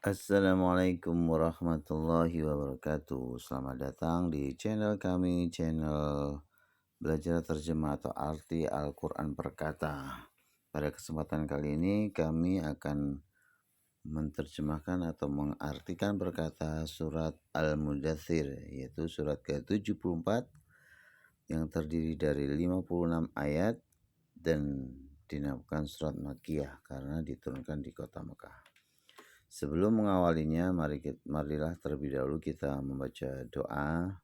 Assalamualaikum warahmatullahi wabarakatuh. Selamat datang di channel kami, channel belajar terjemah atau arti Al-Quran per kata. Pada kesempatan kali ini kami akan menerjemahkan atau mengartikan perkata surat Al-Mudaththir, yaitu surat ke-74 yang terdiri dari 56 ayat dan dinamakan surat Makkiyah karena diturunkan di kota Mekah. Sebelum mengawalinya, marilah terlebih dahulu kita membaca doa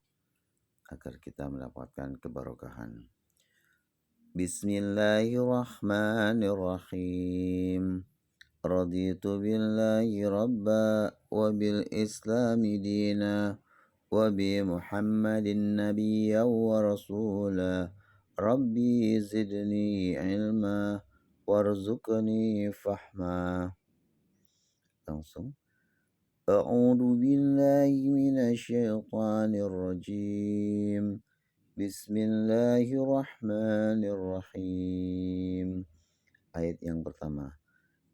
agar kita mendapatkan keberkahan. Bismillahirrahmanirrahim. Raditu billahi rabba wa bil islami dina wa bi Muhammadin nabiyya wa rasula. Rabbi zidni ilma warzuqni fahma. Langsung. أعوذ بالله من الشيطان الرجيم بسم الله الرحمن الرحيم. Ayat yang pertama,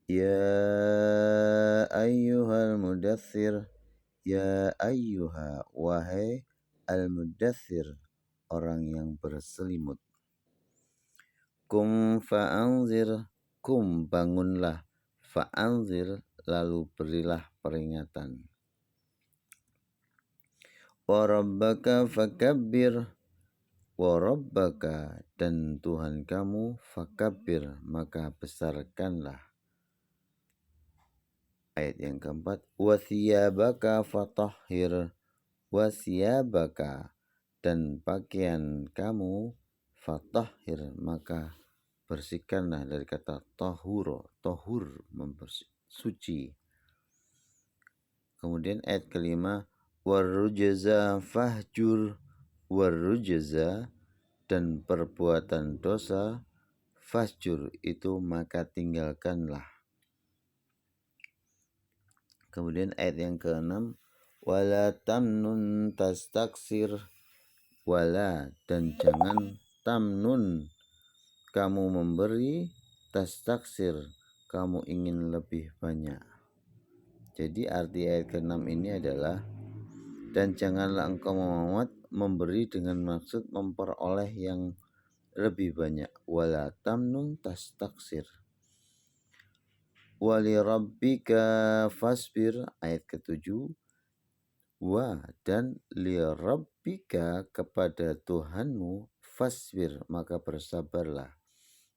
Ya ayyuhal mudaththir, Ya ayyuha, wahai al-mudaththir, orang yang berselimut. Kum fa'anzir, kum bangunlah, fa'anzir lalu berilah peringatan. Warabbaka fakabbir, warabbaka dan Tuhan kamu, fakabbir maka besarkanlah. Ayat yang keempat, wasiyabaka fatahhir, wasiyabaka dan pakaian kamu, fatahhir maka bersihkanlah, dari kata tahuro, tohur suci. Kemudian ayat kelima, warrujza fahjur, warrujza dan perbuatan dosa, fahjur itu maka tinggalkanlah. Kemudian ayat yang keenam, wala tamnun tastaksir, wala dan jangan tamnun kamu memberi, tastaksir kamu ingin lebih banyak. Jadi arti ayat ke-6 ini adalah, dan janganlah engkau Muhammad memberi dengan maksud memperoleh yang lebih banyak. Wala tamnun tastaksir. Wali rabbika fasbir, ayat ke-7. Wa dan li rabbika kepada Tuhanmu, fasbir maka bersabarlah.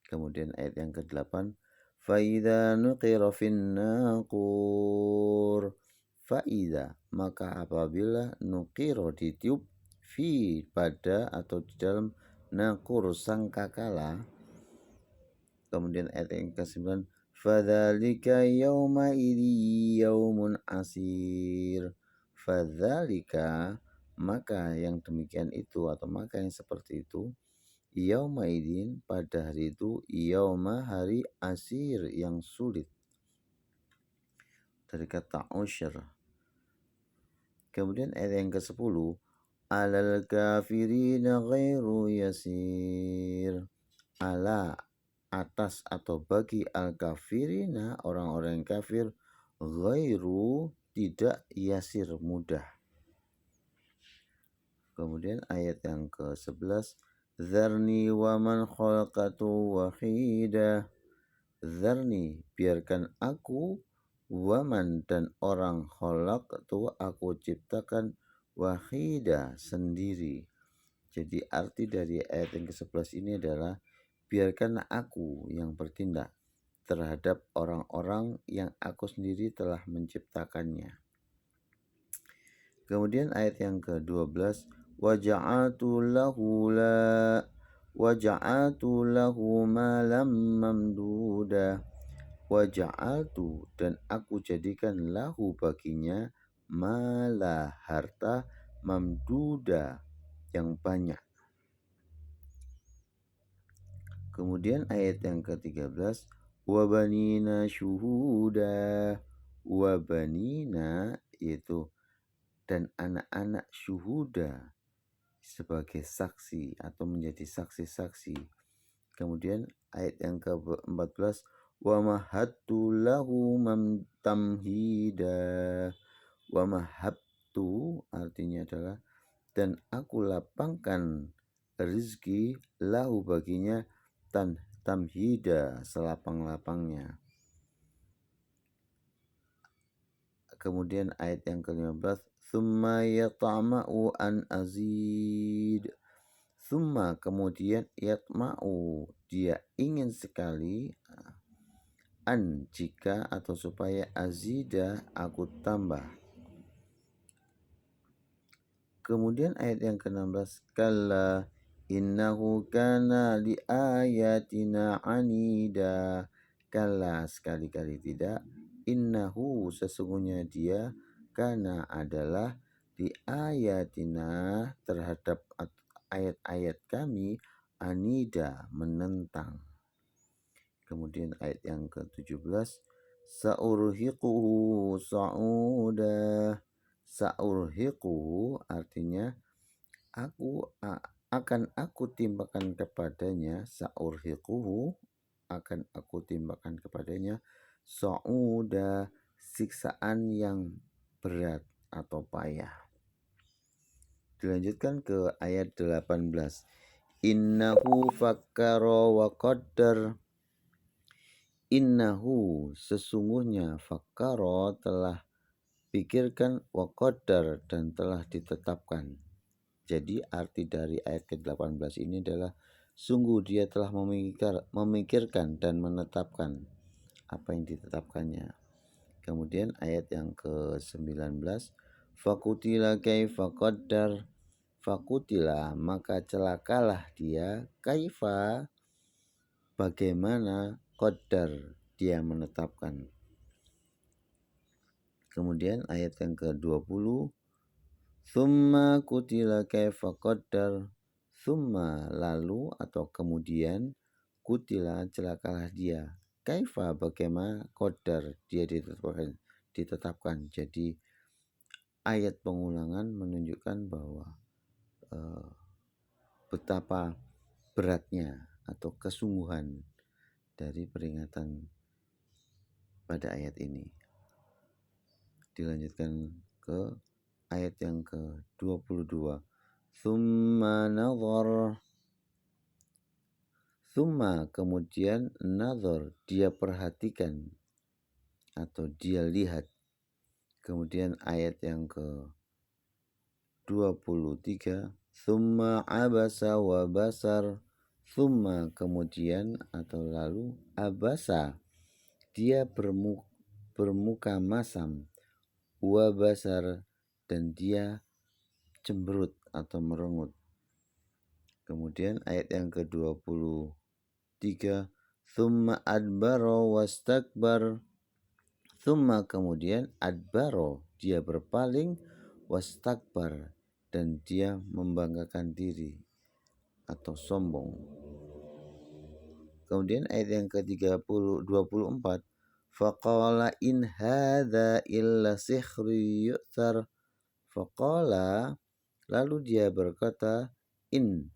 Kemudian ayat yang ke-8, Fa'idha nuqira fin naqur, fa'idha maka apabila nuqiro ditiup, fi pada atau di dalam, naqur sangkakala. Kemudian ayat yang ke-9, fadzalika yawma idzi yaumun asir, fadzalika maka yang demikian itu atau maka yang seperti itu, yauma idin pada hari itu, yauma hari asir yang sulit, dari kata usyr. Kemudian ayat yang ke-10, alal kafirina ghairu yasir, ala atas atau bagi al kafirina orang-orang yang kafir, ghairu tidak, yasir mudah. Kemudian ayat yang ke-11, Zarni wa man khalaqatu wahida, Zarni biarkan aku, waman dan orang, khalaqtu aku ciptakan, wahida sendiri. Jadi arti dari ayat yang ke-11 ini adalah, biarkan aku yang bertindak terhadap orang-orang yang aku sendiri telah menciptakannya. Kemudian ayat yang ke-12, waja'atu lahu malam mamduda, waja'atu dan aku jadikan lahu baginya, mala harta, mamduda yang banyak. Kemudian ayat yang ke-13, wabanina syuhuda, wabanina yaitu dan anak-anak, syuhuda sebagai saksi atau menjadi saksi-saksi. Kemudian ayat yang ke-14, wa mahattu lahu tamhida. Wa mahattu artinya adalah dan aku lapangkan rizki lahu baginya tamhida selapang-lapangnya. Kemudian ayat yang ke-15, summa yata'ma'u an azid. Summa kemudian yatma'u dia ingin sekali an jika atau supaya azida aku tambah. Kemudian ayat yang ke-16, kalla innahu kana li ayatina anida. Kalla sekali-kali tidak, innahu sesungguhnya dia kana adalah di ayatina terhadap ayat-ayat kami anida menentang. Kemudian ayat yang ke-17, saurhiquhu sa'uda. Saurhiquhu artinya akan aku timpakan kepadanya, saurhiquhu akan aku timpakan kepadanya sa'uda siksaan yang berat atau payah. Dilanjutkan ke ayat 18. Innahu fakkara wa qaddar. Innahu sesungguhnya fakkara telah pikirkan wa qaddar dan telah ditetapkan. Jadi arti dari ayat ke-18 ini adalah sungguh dia telah memikirkan dan menetapkan apa yang ditetapkannya. Kemudian ayat yang ke-19, fakutila kaifa qaddar. Fakutila maka celakalah dia kaifa bagaimana qaddar dia menetapkan. Kemudian ayat yang ke-20, summa kutila kaifa qaddar. Summa lalu atau kemudian kutila celakalah dia. Kaifa bagaimana qaddar dia ditetapkan. Jadi ayat pengulangan menunjukkan bahwa betapa beratnya atau kesungguhan dari peringatan pada ayat ini. Dilanjutkan ke ayat yang ke-22. Summa nazar. Summa kemudian nazar dia perhatikan atau dia lihat. Kemudian ayat yang ke-23. Summa abasa wa basar. Summa kemudian atau lalu abasa dia bermuka masam wa basar dan dia cemberut atau merengut. Kemudian ayat yang ke-23, summa adbaro wastakbar. Summa kemudian adbaro dia berpaling wastakbar dan dia membanggakan diri atau sombong. Kemudian ayat yang ke-24, faqala in hadza illa sihrun yu'thar. Faqala lalu dia berkata, in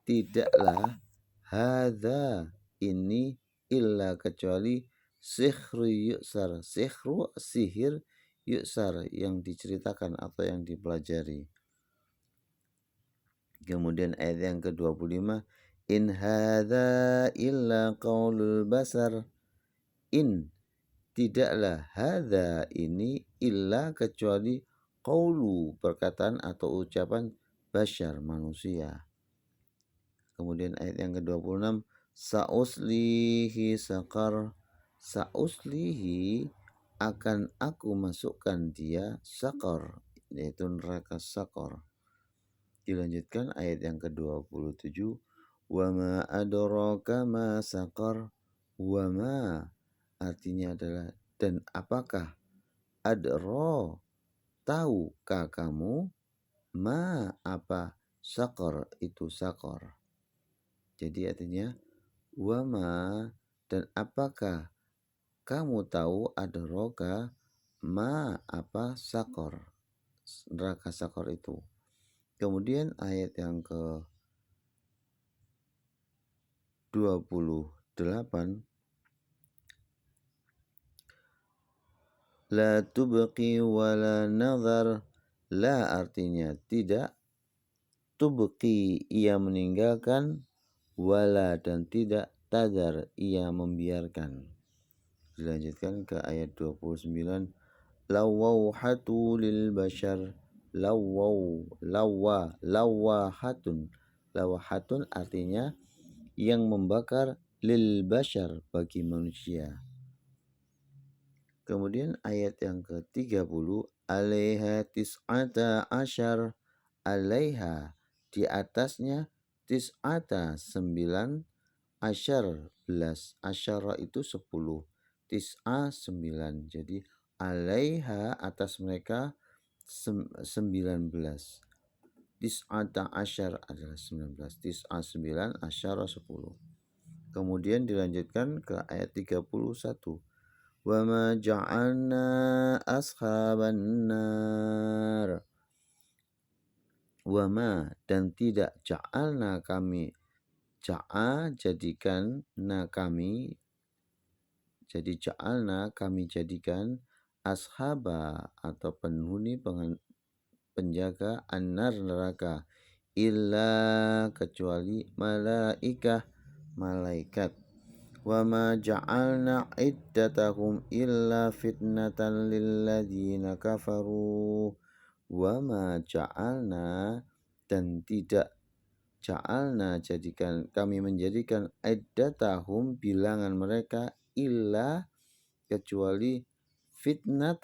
tidaklah hadza ini illa kecuali sihru yu'sar. Sihru sihir, yu'sar yang diceritakan atau yang dipelajari. Kemudian ayat yang ke-25, in hadza illa qaulul basar. In tidaklah hadza ini illa kecuali qaulu perkataan atau ucapan basyar manusia. Kemudian ayat yang ke-26, sauslihi sakar. Sauslihi akan aku masukkan dia sakar, yaitu neraka sakar. Dilanjutkan ayat yang ke-27, wa ma adraka ma sakar. Wa ma artinya adalah dan apakah, adra tahukah kamu, ma apa, sakar itu sakar. Jadi artinya wama dan apakah kamu tahu adraka ma apa sakor, neraka sakor itu. Kemudian ayat yang ke-28, La tubqi wa la nadhar. La artinya tidak, tubqi ia meninggalkan, wala dan tidak, tadar ia membiarkan. Dilanjutkan ke ayat 29. Lawauhatu lil bashar. Lawahatun. Lawahatun artinya yang membakar, lil bashar bagi manusia. Kemudian ayat yang ke-30, alaiha tis'ata asyar. Alaiha di atasnya, tis'ata 9, asyar 11. Asyara itu 10, tis'a 9. Jadi alaiha atas mereka 19. Tis'ata asyar adalah 19. Tis'a 9, asyara 10. Kemudian dilanjutkan ke ayat 31. Wa ma ja'alna ashaban nar. Wa ma dan tidak, ja'alna kami, ja'a jadikan, na kami, jadi ja'alna kami jadikan, ashaba atau penghuni penjaga, annar neraka, illa kecuali, malaikah malaikat. Wa ma ja'alna iddatahum illa fitnatan lilladzina kafaru. Wa ma ja'alna dan tidak, ja'alna jadikan kami menjadikan, iddatahum bilangan mereka, illa kecuali, fitnah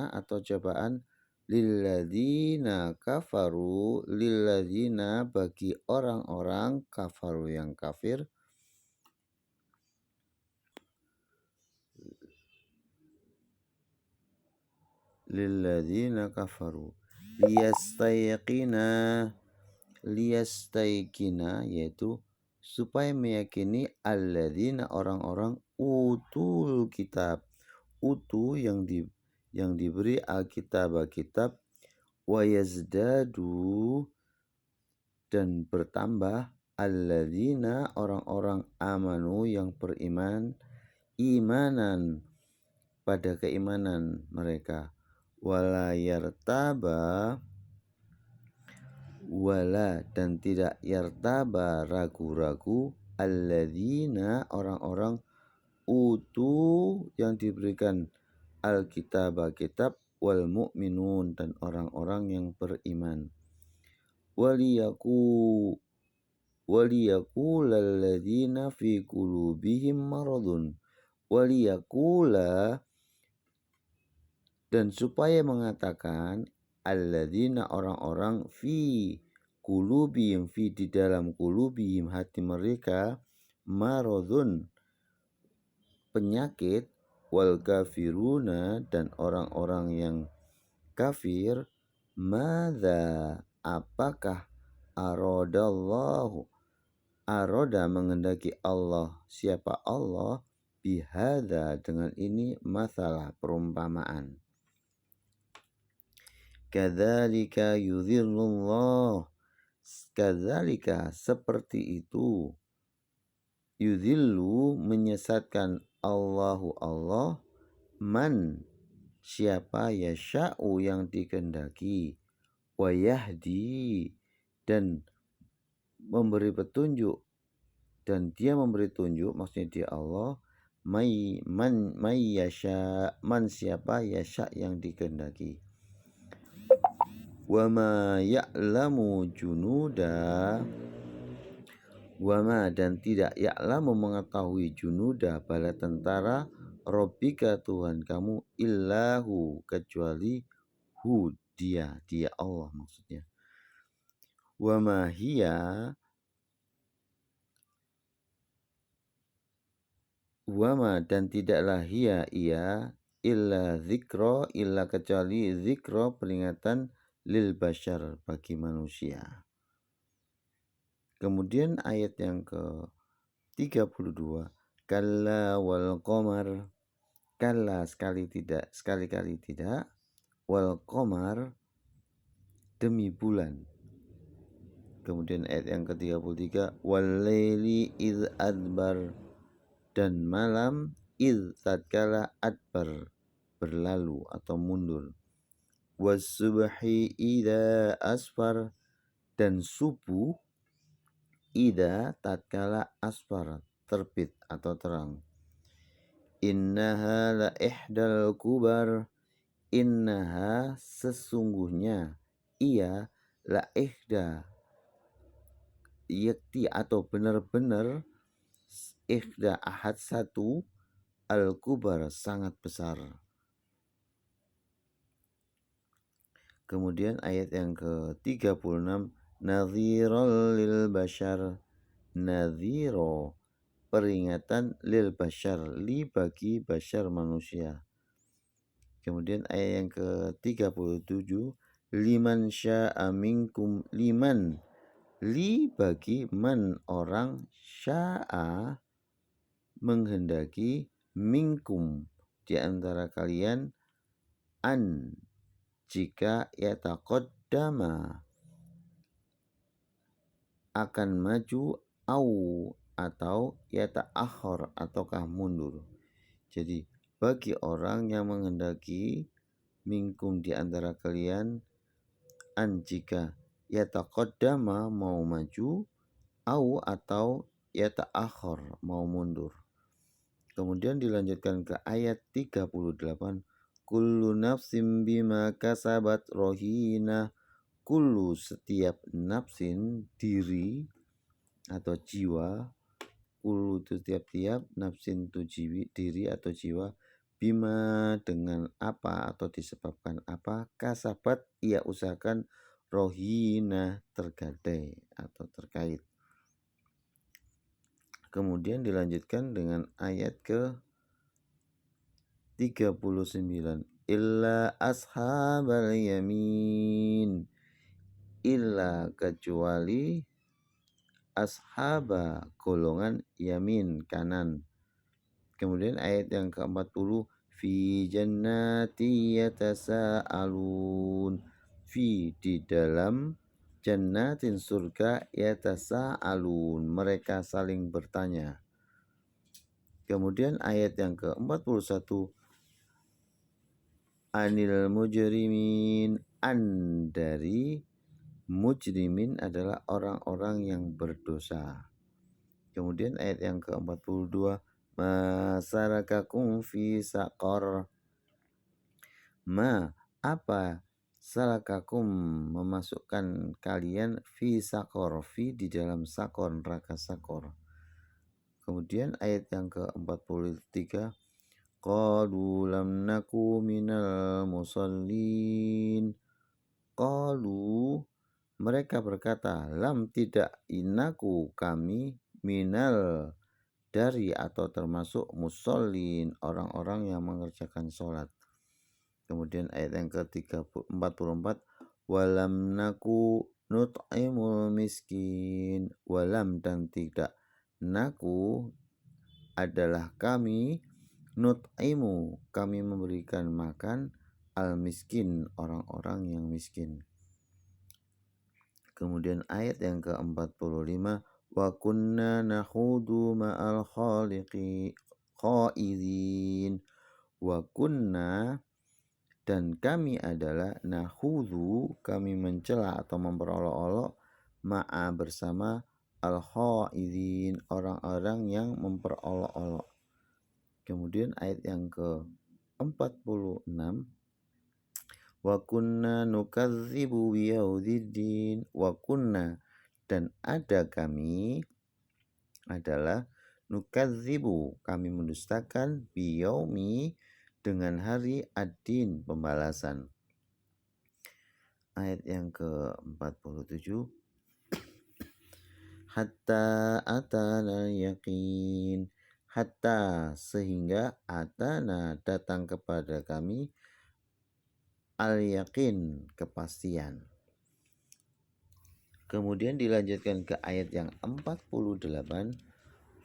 atau cobaan, lilladzina kafaru, lilladzina bagi orang-orang, kafaru yang kafir, lilladzina kafaru, liyastayqina yaitu supaya meyakini, alladzina orang-orang, utul kitab, utu yang diberi alkitab, wa yazdadu dan bertambah, alladzina orang-orang, amanu yang beriman, imanan pada keimanan mereka, wala yartaba, wala dan tidak, yartaba ragu-ragu, alladzina orang-orang, utu yang diberikan alkitab, wal mu'minun dan orang-orang yang beriman. Waliyaqulal ladzina fi qulubihim maradun. Waliyaqula dan supaya mengatakan, alladzina orang-orang, fi qulubihim, fi di dalam qulubihim hati mereka, maradun penyakit, wal kafiruna dan orang-orang yang kafir, madza apakah, aroda mengendaki Allah, siapa Allah, bihadza dengan ini, masalah perumpamaan. Kadzalika yudhillullah, kadzalika seperti itu, yudhillu menyesatkan, Allahu Allah, man siapa, yasha'u yang dikehendaki, wa yahdi dan memberi petunjuk, dan dia memberi tunjuk, maksudnya dia Allah, man yasha, man siapa, yasha yang dikehendaki. Wa ma ya'lamu junuda, wa ma dan tidak, ya'lamu mengetahui, junuda bala tentara, Rabbika Tuhan kamu, illahu kecuali hu dia Allah maksudnya. Wa ma hiya, wa ma dan tidaklah, hiya ia, illa zikra, illa kecuali zikra peringatan, lil bashar bagi manusia. Kemudian ayat yang ke-32, kalla wal qamar, kalla sekali-kali tidak, wal qamar demi bulan. Kemudian ayat yang ke-33, wal laili idh adbar dan malam, idh tatkala, adbar berlalu atau mundur. Wasubhi idza asfar, dan subuh idza tatkala asfar, terbit atau terang. Innaha la ihdal kubar, innaha sesungguhnya ia la ihda yakti atau benar-benar ihda ahad satu al kubar sangat besar. Kemudian ayat yang ke-36, nadhiral lil bashar, nadhiro peringatan lil bashar, li bagi bashar manusia. Kemudian ayat yang ke-37, liman sya'a minkum, liman li bagi man orang, sya'a menghendaki, minkum di antara kalian, an jika yataqaddama akan maju, au atau yata'akhir ataukah mundur. Jadi bagi orang yang menghendaki, minkum di antara kalian, an jika yataqaddama mau maju, au atau yata'akhir mau mundur. Kemudian dilanjutkan ke ayat 38, kullu nafsin bima kasabat rohina, kullu setiap nafsin diri atau jiwa, kullu itu tiap-tiap, nafsin itu diri atau jiwa, bima dengan apa atau disebabkan apa, kasabat ia usahakan, rohina tergadai atau terkait. Kemudian dilanjutkan dengan ayat ke 39, illa ashabal yamin, illa kecuali ashaba golongan yamin kanan. Kemudian ayat yang ke-40, fi jannati yatasaalun, fi di dalam, jannatin surga, yatasaalun mereka saling bertanya. Kemudian ayat yang ke-41, anil mujrimin, an dari mujrimin adalah orang-orang yang berdosa. Kemudian ayat yang ke-42, masarakakum fi saqar, ma apa salakakum memasukkan kalian, fi saqar, fi di dalam sakor, neraka sakor. Kemudian ayat yang ke-43, qalu lam naku minal musallin, qalu mereka berkata, lam tidak, inaku kami, minal dari atau termasuk, musallin orang-orang yang mengerjakan sholat. Kemudian ayat yang ke-44, walam naku nut'imul miskin, walam dan tidak, naku adalah kami, nut'imu kami memberikan makan, al miskin orang-orang yang miskin. Kemudian ayat yang ke-45, wa kunna nahudu ma'al khaidin, wa kunna dan kami adalah, nahudu kami mencela atau memperolok-olok, ma'a bersama, al khaidin orang-orang yang memperolok-olok. Kemudian ayat yang ke-46, wa kunna nukadzibu biyaumiddin, wa kunna dan ada kami adalah, nukadzibu kami mendustakan, biyaumi dengan hari, ad-din pembalasan. Ayat yang ke-47, hatta atana yaqin, hatta sehingga, atana datang kepada kami, al yakin kepastian. Kemudian dilanjutkan ke ayat yang 48,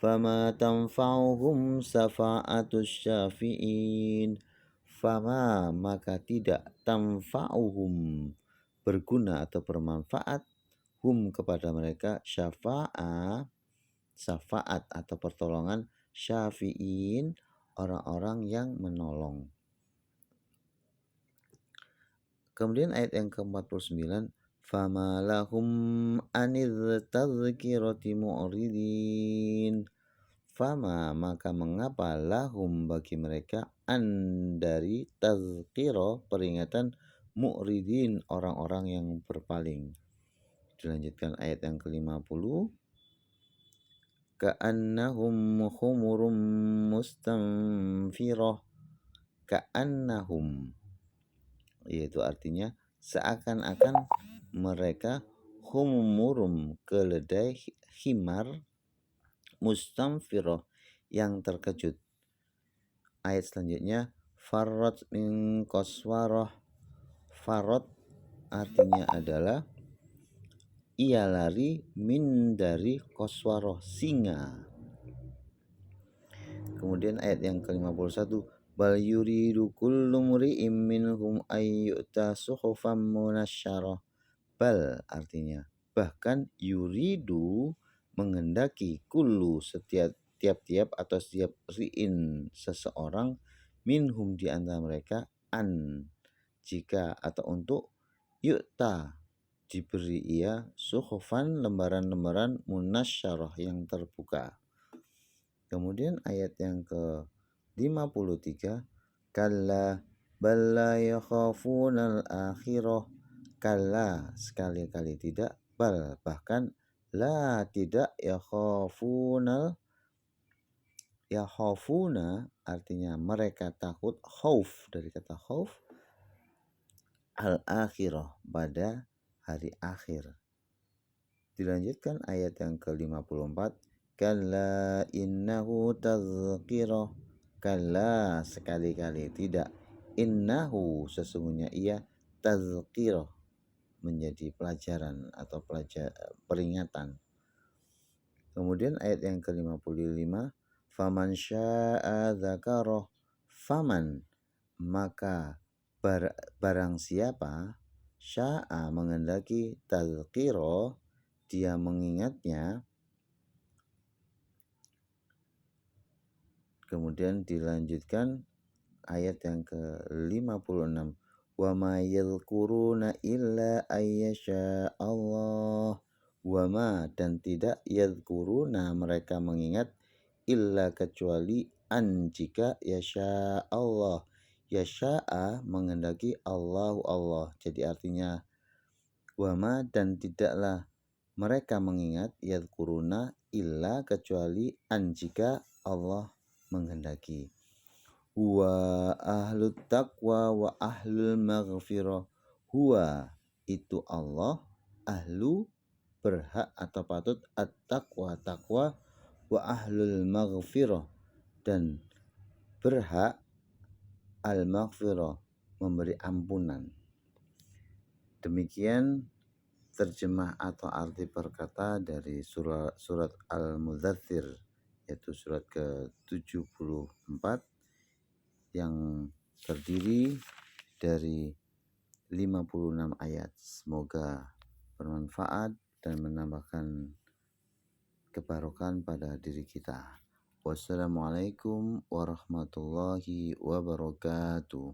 fama tanfa'uhum syafa'atus syafi'in, fama maka tidak, tanfa'uhum berguna atau bermanfaat, hum kepada mereka, syafaat atau pertolongan, syafi'in orang-orang yang menolong. Kemudian ayat yang ke-49, fama lahum anidz tadhkirati mu'ridin. Fama maka mengapa lahum bagi mereka an dari tazkiro peringatan mu'ridin orang-orang yang berpaling. Dilanjutkan ayat yang ke-50, ka'annahum humurum mustanfirah. Ka'annahum yaitu artinya seakan-akan mereka humurum keledai himar mustamfirah yang terkejut. Ayat selanjutnya, farrat min qaswarah. Farrat artinya adalah ia lari min dari qaswarah singa. Kemudian ayat yang ke-51, bal yuridu kullu mri'im minhum ayyuta suhufan munasyarah. Bal artinya bahkan yuridu menghendaki kullu setiap tiap-tiap atau setiap ri'in seseorang minhum di antara mereka an jika atau untuk yu'ta diberi ia suhufan lembaran-lembaran munasyarah yang terbuka. Kemudian ayat yang ke-53, kalla balla yakhafunal akhirah. Kalla sekali-kali tidak, bal bahkan la tidak yakhafuna artinya mereka takut, khauf dari kata khauf, al akhirah pada hari akhir. Dilanjutkan ayat yang ke-54, kalla innahu tazkirah. Kalla sekali-kali tidak, innahu sesungguhnya ia tazkirah menjadi pelajaran atau peringatan. Kemudian ayat yang ke-55, faman syaa dzakarah. Faman maka barang siapa syaa menghendaki tazkirah dia mengingatnya. Kemudian dilanjutkan ayat yang ke-56, wa ma yadhkuruna illa ayyasha Allah. Wa ma dan tidak yadhkuruna mereka mengingat illa kecuali an jika yasha Allah. Yasha'a menghendaki Allahu Allah. Jadi artinya wa ma dan tidaklah mereka mengingat yadhkuruna illa kecuali an jika Allah menghendaki. Huwa ahlut taqwa wa ahlul maghfirah. Huwa itu Allah, ahlu berhak atau patut, at-taqwa taqwa, wa ahlul maghfirah dan berhak al-maghfirah memberi ampunan. Demikian terjemah atau arti perkata dari surat Al-Mudzatsir, yaitu surat ke-74 yang terdiri dari 56 ayat. Semoga bermanfaat dan menambahkan kebarokan pada diri kita. Wassalamualaikum warahmatullahi wabarakatuh.